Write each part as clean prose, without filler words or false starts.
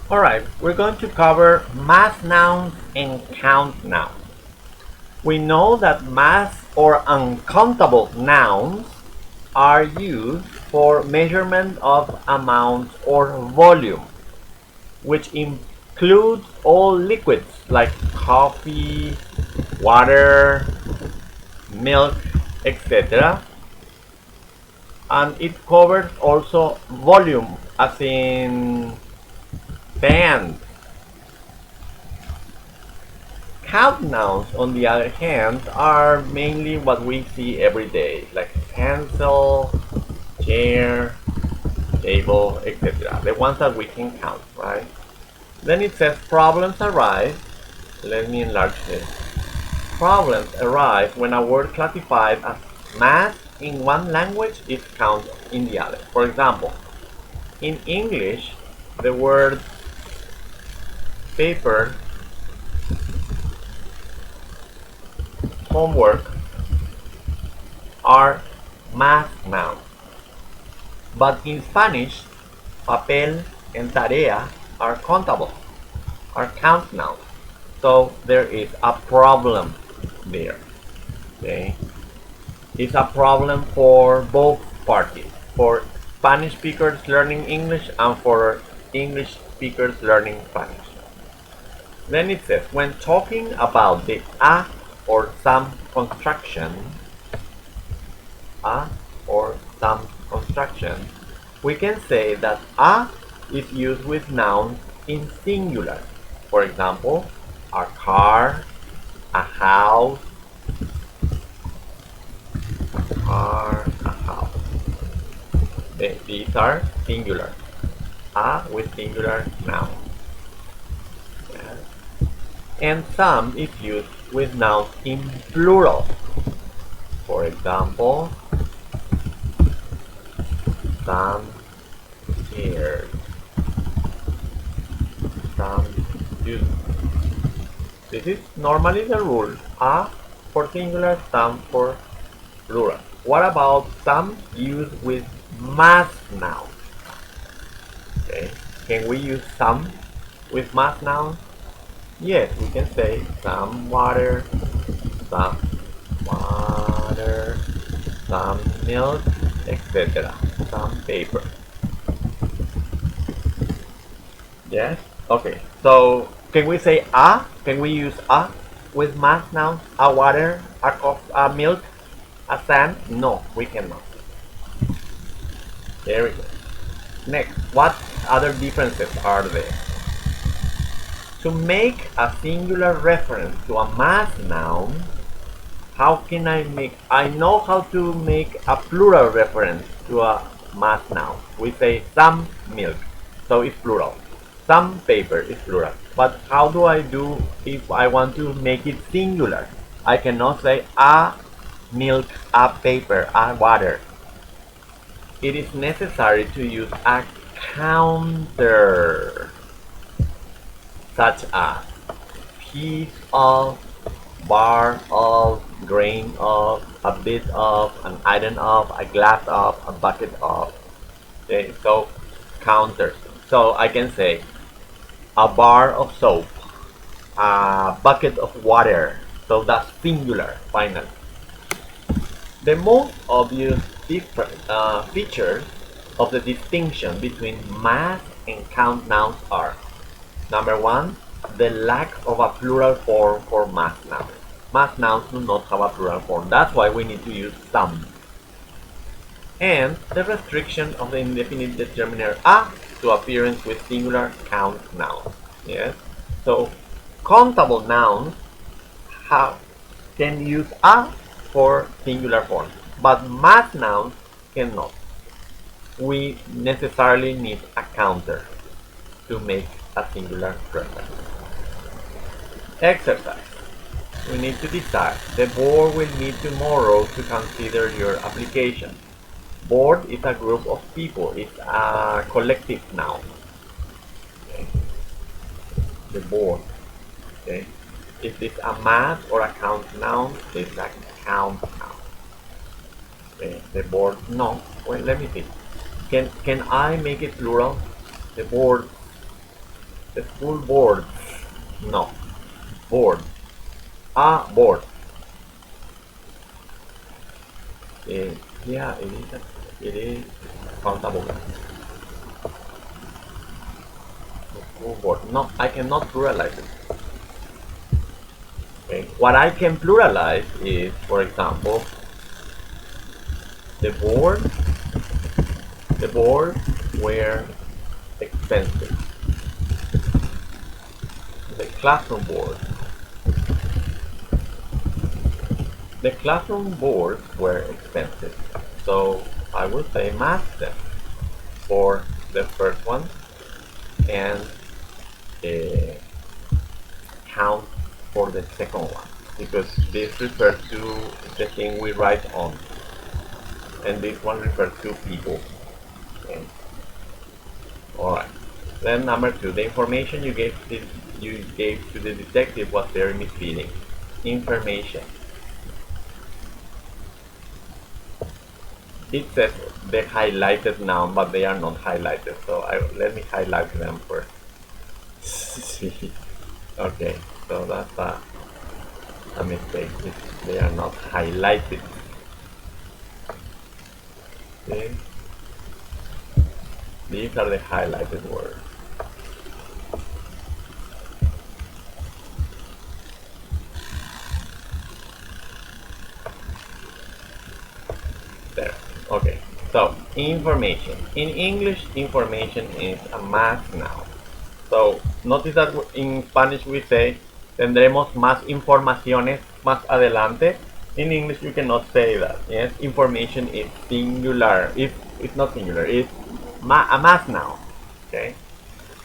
Alright, we're going to cover mass nouns and count nouns. We know that mass or uncountable nouns are used for measurement of amount or volume, which includes all liquids like coffee, water, milk, etc. And it covers also volume, as in sand. Count nouns, on the other hand, are mainly what we see every day, like pencil, chair, table, etc. The ones that we can count, right? Then it says problems arise. Let me enlarge this. Problems arise when a word classified as math in one language is counted in the other. For example, in English, the word paper, homework, are math nouns. But in Spanish, papel and tarea are countable, are count nouns. So there is a problem there. Okay? It's a problem for both parties, for Spanish speakers learning English and for English speakers learning Spanish. Then it says, when talking about the a or some construction, a or some construction, we can say that a is used with nouns in singular. For example, a car, a house, a house. These are singular. A with singular noun. Yes. And some is used with nouns in plural. For example, some chairs, some students. This is normally the rule. A for singular, some for plural. What about some used with mass nouns? Okay. Can we use some with mass nouns? Yes, we can say some water, some water, some milk, etc. Some paper. Yes? Okay. So can we say a? Can we use a with mass nouns? A water, a milk, a sand? No, we cannot. There we go. Next, what other differences are there? To make a singular reference to a mass noun, how can I know how to make a plural reference to a mass noun. We say some milk, so it's plural. Some paper is plural. But how do I do if I want to make it singular? I cannot say a milk, a paper, a water. It is necessary to use a counter, such as piece of, bar of, grain of, a bit of, an item of, a glass of, a bucket of. Okay, so counters. So I can say a bar of soap, a bucket of water. So that's singular finally. The most obvious features of the distinction between mass and count nouns are: number one, the lack of a plural form for mass nouns. Mass nouns do not have a plural form. That's why we need to use some. And the restriction of the indefinite determiner a to appearance with singular count nouns. Yes. So countable nouns can use a for singular form, but mass nouns cannot. We necessarily need a counter to make a singular reference. Exercise. We need to decide. The board will meet tomorrow to consider your application. Board is a group of people. It's a collective noun. Okay. The board. Okay. Is this a math or a count noun? This is a count noun. Okay. The board. No. Well, let me see. Can I make it plural? The board. The school board. No. Board. A board. Yeah, it is countable. The school board. No, I cannot pluralize it. Okay. What I can pluralize is, for example, the board. The boards were expensive. The classroom board. The classroom boards were expensive. So I will say math them for the first one and count for the second one, because this refers to the thing we write on, and this one refers to people. Okay. Alright. Then number 2, the information you gave to the detective was very misleading. Information. It says the highlighted noun, but they are not highlighted, so let me highlight them first. Okay, so that's a mistake. They are not highlighted. Okay. These are the highlighted words. There. Okay. So, information. In English, information is a mass noun. So, notice that in Spanish we say, tendremos más informaciones más adelante. In English, you cannot say that. Yes, information is singular. It's not singular. It's a mass noun. Okay.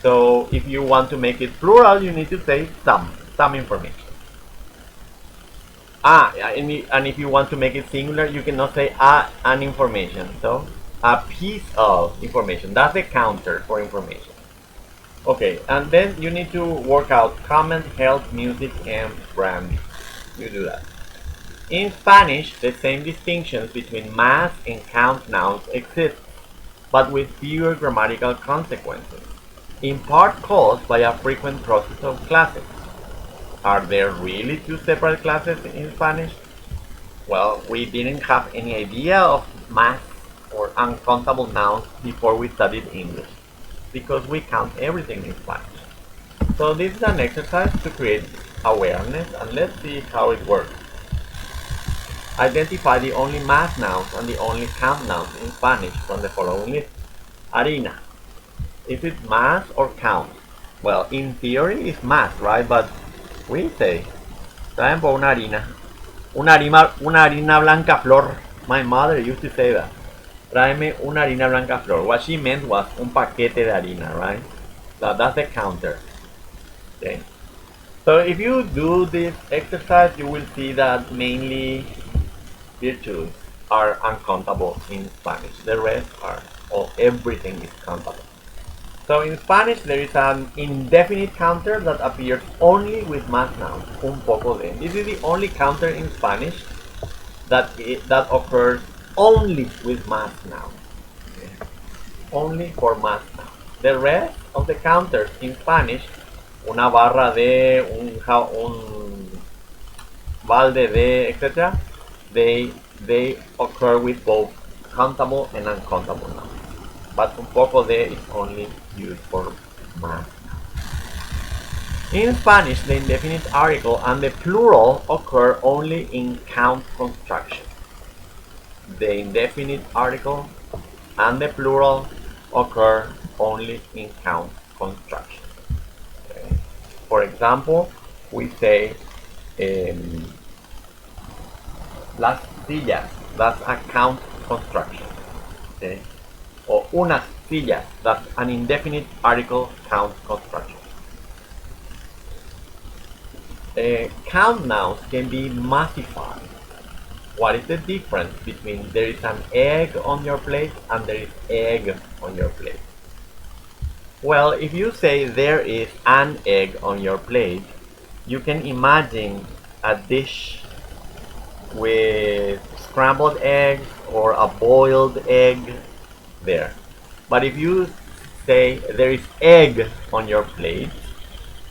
So, if you want to make it plural, you need to say some information. And if you want to make it singular, you cannot say an information. So, a piece of information. That's the counter for information. Okay, and then you need to work out comment, help, music, and branding. You do that. In Spanish, the same distinctions between mass and count nouns exist, but with fewer grammatical consequences, in part caused by a frequent process of classes. Are there really two separate classes in Spanish? Well, we didn't have any idea of mass or uncountable nouns before we studied English, because we count everything in Spanish. So this is an exercise to create awareness, and let's see how it works. Identify the only mass nouns and the only count nouns in Spanish from the following list. Harina. Is it mass or count? Well, in theory it's mass, right? But we say, traen por una harina. Una harina blanca flor. My mother used to say that. Tráeme una harina blanca flor. What she meant was un paquete de harina, right? So that's the counter. Okay. So if you do this exercise, you will see that mainly virtues are uncountable in Spanish. The rest are, everything is countable. So in Spanish, there is an indefinite counter that appears only with mass nouns. Un poco de. This is the only counter in Spanish that occurs only with mass nouns. Okay. Only for mass nouns. The rest of the counters in Spanish, una barra de, un balde de, etc., they occur with both countable and uncountable nouns. But un poco de is only used for mass. In Spanish, the indefinite article and the plural occur only in count construction. The indefinite article and the plural occur only in count construction. Okay. For example, we say las sillas. That's a count construction. Okay. Or unas sillas. That's an indefinite article count construction. Count nouns can be massified. What is the difference between there is an egg on your plate and there is egg on your plate? Well, if you say there is an egg on your plate, you can imagine a dish with scrambled eggs or a boiled egg there. But if you say there is egg on your plate,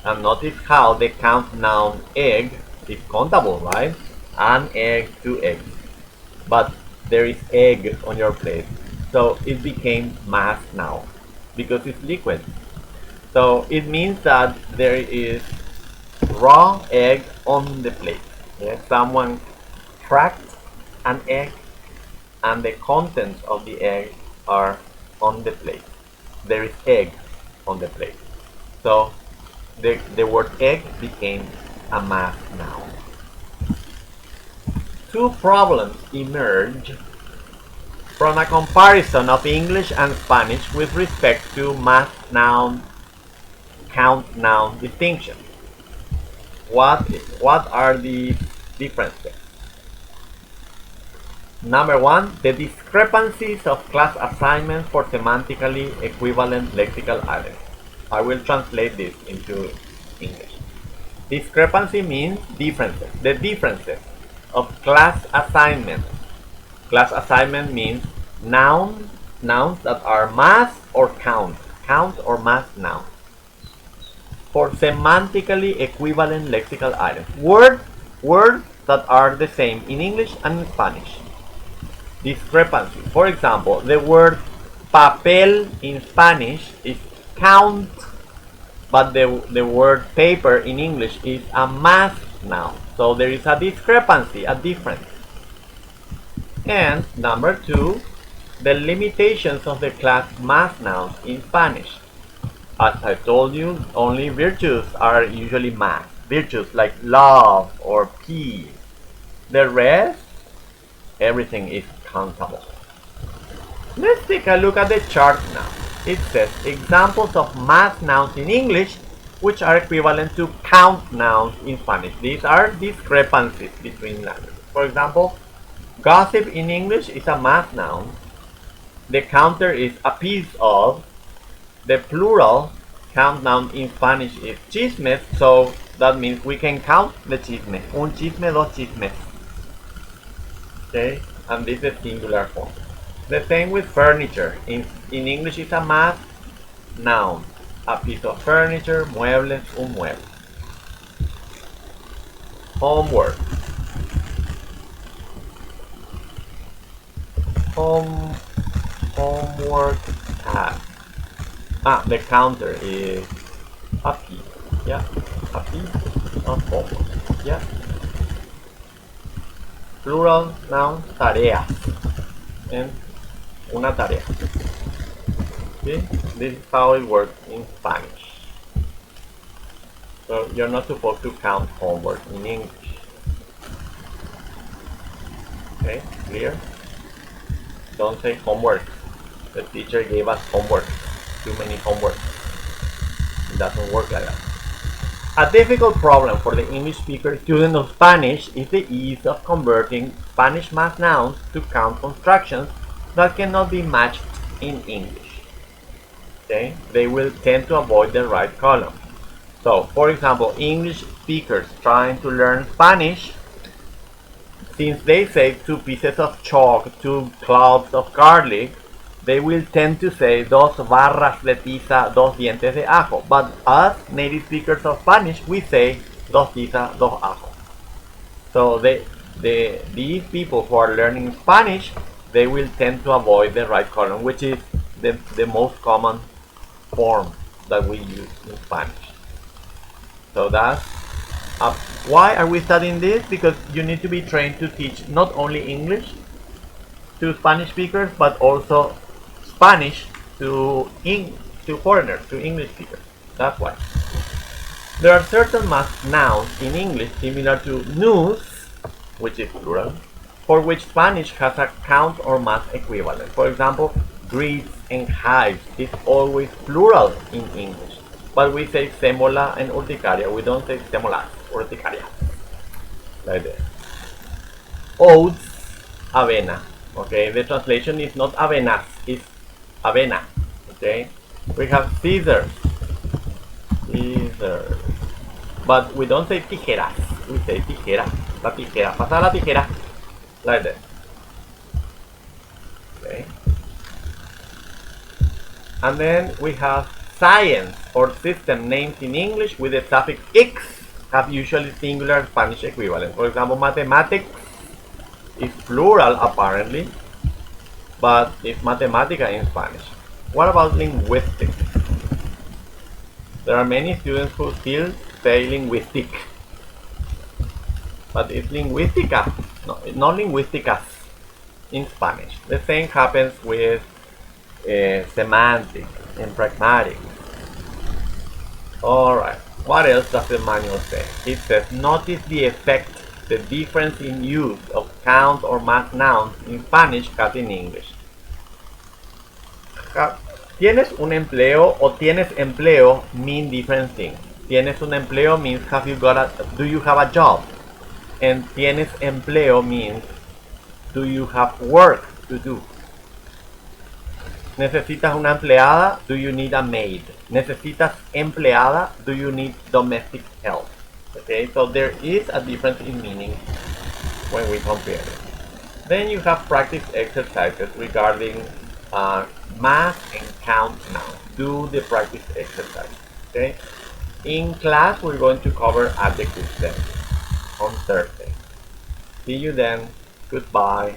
And notice how the count noun egg is countable, right? An egg, two eggs. But there is egg on your plate. So it became mass now because it's liquid. So it means that there is raw egg on the plate. Yeah? Someone cracked an egg and the contents of the egg are on the plate. There is egg on the plate. So the word egg became a mass noun. Two problems emerge from a comparison of English and Spanish with respect to mass noun, count noun distinction. What are the differences? Number one, the discrepancies of class assignments for semantically equivalent lexical items. I will translate this into English. Discrepancy means differences. The differences of class assignment. Class assignment means nouns that are mass or count or mass nouns. For semantically equivalent lexical items. Words that are the same in English and in Spanish. Discrepancy. For example, the word papel in Spanish is count, but the word paper in English is a mass noun. So there is a discrepancy, a difference. And number two, the limitations of the class mass nouns in Spanish. As I told you, only virtues are usually mass. Virtues like love or peace. The rest, everything is countable. Let's take a look at the chart now. It says examples of mass nouns in English which are equivalent to count nouns in Spanish. These are discrepancies between languages. For example, gossip in English is a mass noun. The counter is a piece of. The plural count noun in Spanish is chismes, so that means we can count the chisme. Un chisme, dos chismes. Okay, and this is singular form. The same with furniture. In English it's a mass noun. A piece of furniture, muebles, un mueble. Homework. Homework task. The counter is a piece. Yeah, a piece of homework. Yeah. Plural noun, tareas. And una tarea. Okay? This is how it works in Spanish. So you're not supposed to count homework in English. Okay, clear? Don't say homework. The teacher gave us homework. Too many homework. It doesn't work like that. A difficult problem for the English speaker student of Spanish is the ease of converting Spanish mass nouns to count constructions that cannot be matched in English. Okay? They will tend to avoid the right column. So, for example, English speakers trying to learn Spanish, since they say 2 pieces of chalk, 2 cloves of garlic, they will tend to say dos barras de tiza, dos dientes de ajo. But us, native speakers of Spanish, we say dos tiza, dos ajo. So these people who are learning Spanish, they will tend to avoid the right column, which is the most common form that we use in Spanish. So that's why are we studying this? Because you need to be trained to teach not only English to Spanish speakers, but also Spanish to foreigners, to English speakers. That's why. There are certain mass nouns in English similar to nous, which is plural, for which Spanish has a count or mass equivalent. For example, grids and hives is always plural in English, but we say semola and urticaria. We don't say semolas, urticaria. Like that. Oats, avena. Okay, the translation is not avenas, it's avena. Okay, we have scissors, but we don't say tijeras. We say tijera, la tijera, pasa la tijera, like that. Okay, and then we have science or system names in English with the suffix "x" have usually singular Spanish equivalents. For example, mathematics is plural apparently, but it's mathematica in Spanish. What about linguistics? There are many students who still say linguistic, but it's linguistica, no, not linguisticas in Spanish. The same happens with semantics and pragmatic. Alright, what else does the manual say? It says, notice the effect the difference in use of count or mass nouns in Spanish has in English. Tienes un empleo o tienes empleo mean different things. Tienes un empleo means do you have a job? And tienes empleo means do you have work to do? Necesitas una empleada, do you need a maid? Necesitas empleada, do you need domestic help? Okay, so there is a difference in meaning when we compare it. Then you have practice exercises regarding mass and count nouns. Do the practice exercise. Okay. In class, we're going to cover adjectives then on Thursday. See you then. Goodbye.